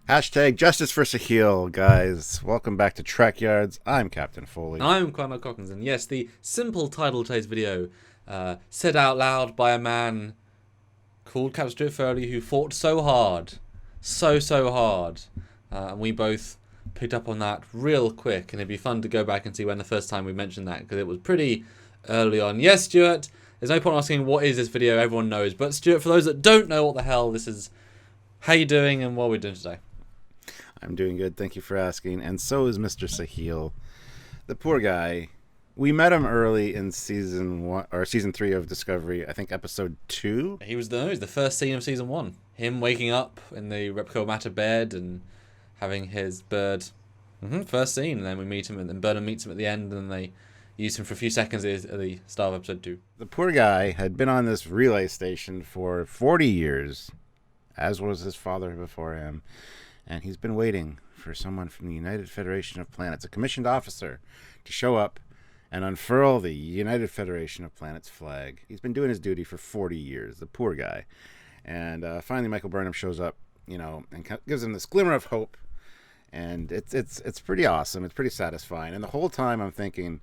Hashtag Justiceforsahil, guys. Welcome back to Trekyards. I'm Captain Foley. I'm Quanah Cockins, and yes, the simple title of today's video, said out loud by a man called Captain Stuart Foley, who fought so hard, so hard, and we both picked up on that real quick, and it'd be fun to go back and see when the first time we mentioned that, because it was pretty early on. Yes, Stuart, there's no point asking what is this video, everyone knows, but Stuart, for those that don't know what the hell this is, how you doing and what are we doing today? I'm doing good. Thank you for asking. And so is Mr. Sahil. The poor guy. We met him early in season 3 of Discovery. I think episode 2. He was the first scene of season 1. Him waking up in the Repco Matter bed and having his bird. First scene, and then we meet him, and then Burnham meets him at the end, and they use him for a few seconds at the start of episode 2. The poor guy had been on this relay station for 40 years, as was his father before him. And he's been waiting for someone from the United Federation of Planets, a commissioned officer, to show up and unfurl the United Federation of Planets flag. He's been doing his duty for 40 years, the poor guy. And finally Michael Burnham shows up, and gives him this glimmer of hope. And it's pretty awesome. It's pretty satisfying. And the whole time I'm thinking,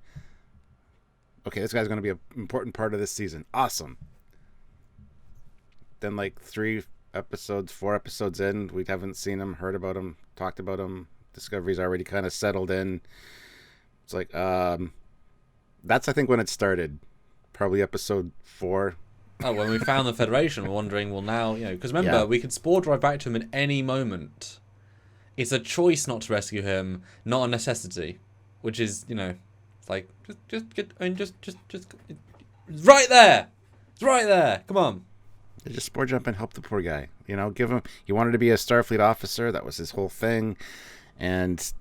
okay, this guy's going to be an important part of this season. Awesome. Then like 4 episodes in, we haven't seen him, heard about him, talked about him. Discovery's already kind of settled in. It's like, that's I think when it started, probably episode 4. Oh, when we found the Federation, we're wondering, well now, because remember, we could spore drive back to him at any moment. It's a choice not to rescue him, not a necessity, which is, it's like, just it's right there! It's right there! Come on. They just spore jump and help the poor guy. Give him. He wanted to be a Starfleet officer. That was his whole thing. And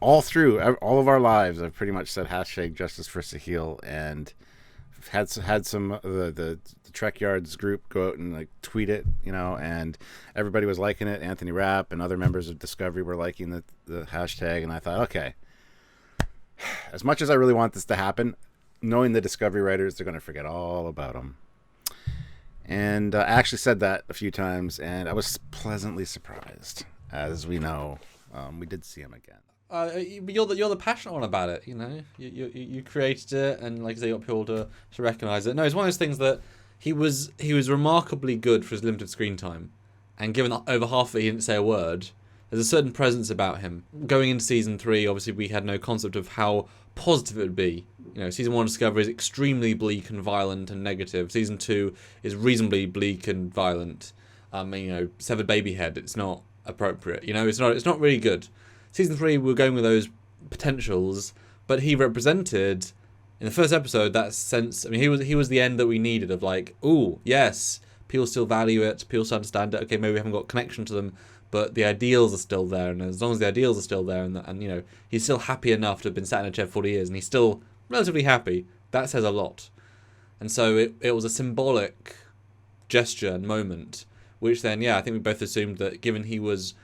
all through all of our lives, I've pretty much said hashtag Justiceforsahil, and had some the Trekyards group go out and like tweet it, and everybody was liking it. Anthony Rapp and other members of Discovery were liking the hashtag, and I thought, okay, as much as I really want this to happen, knowing the Discovery writers, they're going to forget all about him. And I actually said that a few times, and I was pleasantly surprised. As we know, we did see him again. But you're the passionate one about it, You created it, and like I say, you got people to recognise it. No, it's one of those things that he was remarkably good for his limited screen time, and given that over half of it he didn't say a word, there's a certain presence about him. Going into season 3, obviously we had no concept of how positive it would be. Season 1 Discovery is extremely bleak and violent and negative. Season 2 is reasonably bleak and violent. Severed baby head, it's not appropriate. It's not really good. Season 3, we're going with those potentials, but he represented in the first episode that sense. I mean, he was the end that we needed of like, ooh, yes, people still value it, people still understand it. Okay, maybe we haven't got connection to them, but the ideals are still there, and as long as the ideals are still there, and he's still happy enough to have been sat in a chair for 40 years, and he's still relatively happy, that says a lot. And so it was a symbolic gesture and moment, which then, I think we both assumed that given he was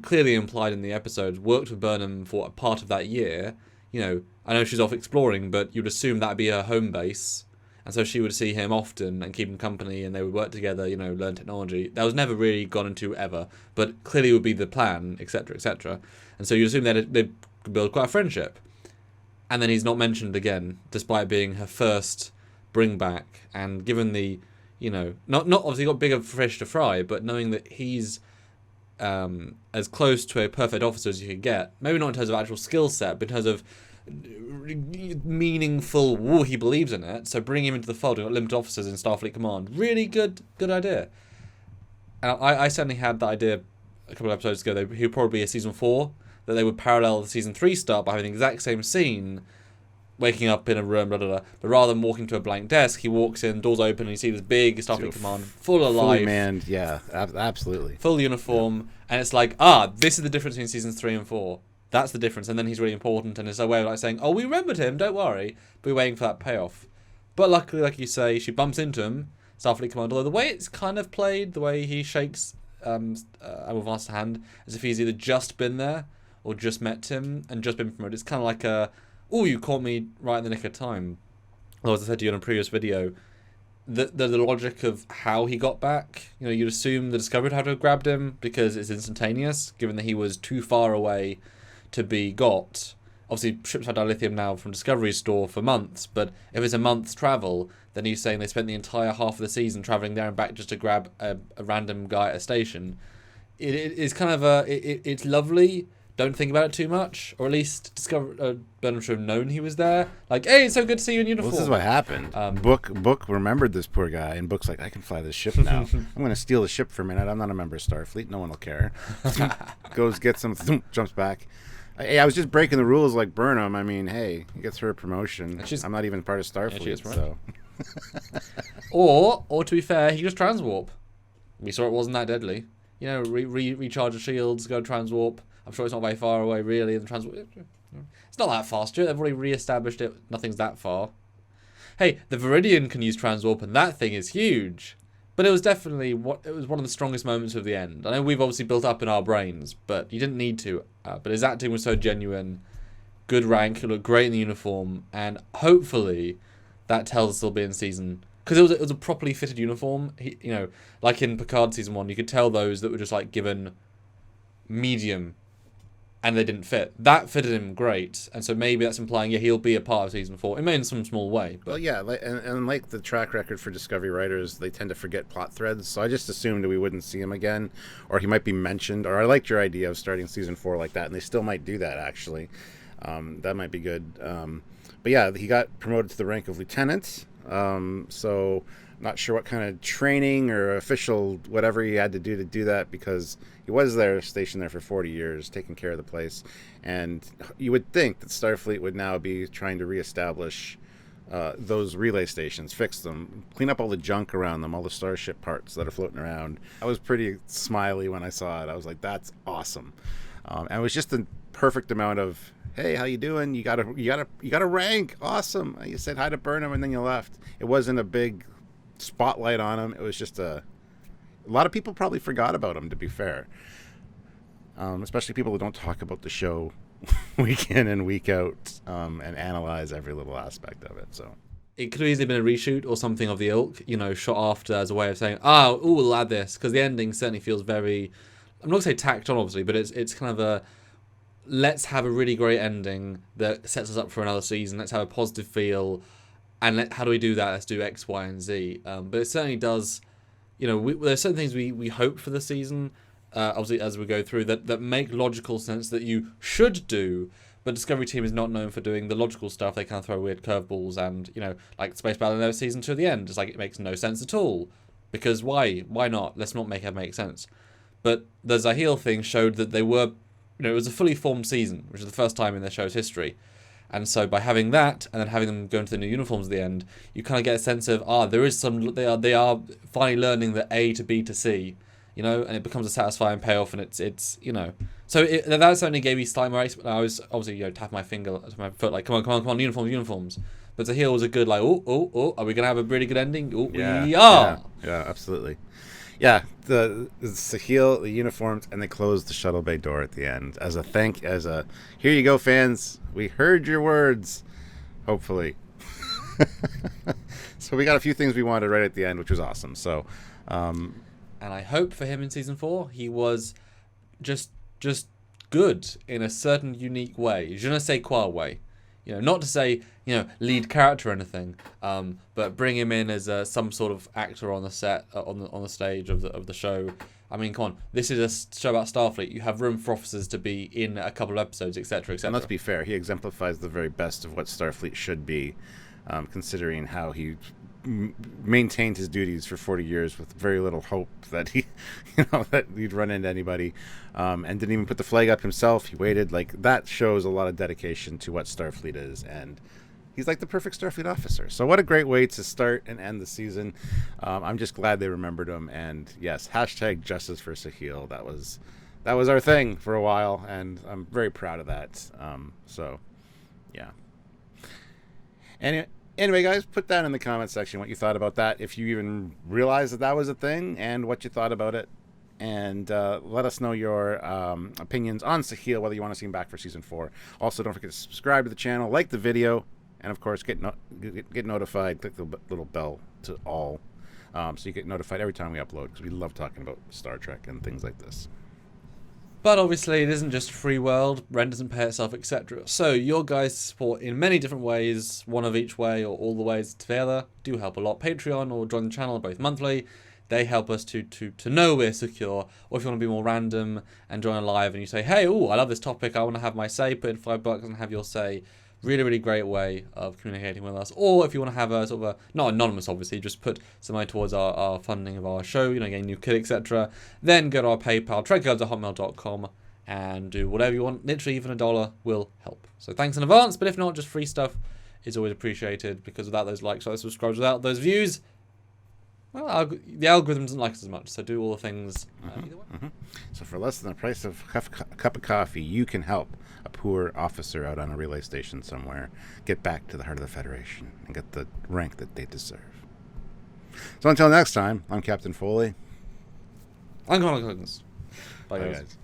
clearly implied in the episode, worked with Burnham for a part of that year, I know she's off exploring, but you'd assume that'd be her home base. And so she would see him often and keep him company, and they would work together, learn technology. That was never really gone into ever, but clearly would be the plan, etc., etc. And so you'd assume they'd build quite a friendship. And then he's not mentioned again, despite being her first bring back. And given the, not obviously got bigger fish to fry, but knowing that he's as close to a perfect officer as you could get, maybe not in terms of actual skill set, but in terms of meaningful, he believes in it, so bring him into the fold. We've got limited officers in Starfleet Command. Really good idea. And I certainly had that idea a couple of episodes ago. He would probably be a season 4, that they would parallel the season 3 start by having the exact same scene, waking up in a room, blah, blah, blah. But rather than walking to a blank desk, he walks in, doors open, and you see this big Starfleet Command, full of life. Fully manned, yeah, absolutely. Full uniform, and it's like, this is the difference between seasons 3 and 4. That's the difference, and then he's really important, and it's a way of like saying, oh, we remembered him, don't worry, but we're waiting for that payoff. But luckily, like you say, she bumps into him, Starfleet Command, although the way it's kind of played, the way he shakes Admiral Vast's hand, as if he's either just been there, or just met him, and just been promoted. It's kind of like you caught me right in the nick of time. Although, as I said to you in a previous video, the logic of how he got back. You know, you'd assume the Discovery would have to have grabbed him because it's instantaneous, given that he was too far away to be got. Obviously, ships had dilithium now from Discovery's store for months, but if it's a month's travel, then he's saying they spent the entire half of the season traveling there and back just to grab a random guy at a station. It's kind of it's lovely. Don't think about it too much, or at least Burnham should have known he was there. Like, hey, it's so good to see you in uniform. Well, this is what happened. Book remembered this poor guy, and Book's like, I can fly this ship now. I'm going to steal the ship for a minute. I'm not a member of Starfleet. No one will care. Goes, gets him, jumps back. Hey, I was just breaking the rules like Burnham. I mean, hey, he gets her a promotion. I'm not even part of Starfleet, so. or to be fair, he just transwarp. We saw it wasn't that deadly. You know, recharge the shields, go transwarp. I'm sure it's not very far away, really. And it's not that fast, They've already re-established it. Nothing's that far. Hey, the Viridian can use transwarp, and that thing is huge. But it was definitely one of the strongest moments of the end. I know we've obviously built up in our brains, but you didn't need to. But his acting was so genuine. Good rank. He looked great in the uniform, and hopefully that tells us he'll be in season. Because it was a properly fitted uniform. Like in Picard season 1, you could tell those that were just like given medium and they didn't fit. That fitted him great, and so maybe that's implying he'll be a part of season 4. It may in some small way. But. Well, yeah, and like the track record for Discovery writers, they tend to forget plot threads. So I just assumed that we wouldn't see him again, or he might be mentioned. Or I liked your idea of starting season 4 like that, and they still might do that actually. That might be good. But yeah, he got promoted to the rank of lieutenant. So not sure what kind of training or official whatever he had to do that, because he was stationed there for 40 years, taking care of the place. And you would think that Starfleet would now be trying to reestablish those relay stations, fix them, clean up all the junk around them, all the Starship parts that are floating around. I was pretty smiley when I saw it. I was like, that's awesome. And it was just the perfect amount of, hey, how you doing? You got a rank. Awesome. You said hi to Burnham and then you left. It wasn't a big spotlight on him. It was just a lot of people probably forgot about him, to be fair. Especially people who don't talk about the show week in and week out, and analyze every little aspect of it. So it could have easily been a reshoot or something of the ilk, shot after as a way of saying, we'll add this, because the ending certainly feels very, I'm not going to say tacked on, obviously, but it's kind of a, let's have a really great ending that sets us up for another season. Let's have a positive feel. And how do we do that? Let's do X, Y, and Z. But it certainly does, there's certain things we hope for the season, obviously, as we go through, that make logical sense that you should do. But Discovery Team is not known for doing the logical stuff. They kind of throw weird curveballs and, like Space Battle in season 2 at the end. It's like, it makes no sense at all. Because why? Why not? Let's not make it make sense. But the Zahil thing showed that they were, it was a fully formed season, which is the first time in their show's history. And so by having that, and then having them go into the new uniforms at the end, you kind of get a sense of, there is some, they are finally learning the A to B to C, and it becomes a satisfying payoff, and it's So that certainly gave me slight more. I was obviously, tapping my finger to my foot, like, come on, uniforms. But Zahil was a good, like, are we going to have a really good ending? We are. Yeah, absolutely. Yeah, the Sahil, the uniforms, and they closed the shuttle bay door at the end as a here you go, fans. We heard your words. Hopefully. So we got a few things we wanted right at the end, which was awesome. So, and I hope for him in season 4, he was just good in a certain unique way. Je ne sais quoi way. Not to say, lead character or anything, but bring him in as some sort of actor on the set, on the stage of the show. I mean, come on, this is a show about Starfleet. You have room for officers to be in a couple of episodes, etc., etc. And let's be fair, he exemplifies the very best of what Starfleet should be, considering how he maintained his duties for 40 years with very little hope that that he'd run into anybody, and didn't even put the flag up himself. He waited. Like, that shows a lot of dedication to what Starfleet is, and he's like the perfect Starfleet officer. So what a great way to start and end the season. I'm just glad they remembered him, and yes, #Justiceforsahil. That was our thing for a while, and I'm very proud of that. So yeah. Anyway, guys, put that in the comment section what you thought about that, if you even realized that was a thing, and what you thought about it. And let us know your opinions on Sahil, whether you want to see him back for season 4. Also, don't forget to subscribe to the channel, like the video, And of course, get notified. Click the little bell to all, so you get notified every time we upload, because we love talking about Star Trek and things like this. But obviously, it isn't just a free world. Rent doesn't pay itself, etc. So your guys' support in many different ways, one of each way or all the ways together, do help a lot. Patreon or join the channel, both monthly. They help us to know we're secure. Or if you want to be more random and join a live and you say, hey, I love this topic, I want to have my say, put in $5 and have your say. Really, really great way of communicating with us. Or if you want to have a sort of a, not anonymous obviously, just put some money towards our funding of our show, getting new kit, etc. Then go to our PayPal, trekyards@hotmail.com, and do whatever you want. Literally even $1 will help. So thanks in advance, but if not, just free stuff is always appreciated, because without those likes, those subscribers, without those views, well, the algorithm doesn't like us as much, so do all the things either way. So for less than the price of a cup of coffee, you can help a poor officer out on a relay station somewhere get back to the heart of the Federation and get the rank that they deserve. So until next time, I'm Captain Foley. I'm Connor Cousins. Bye, guys.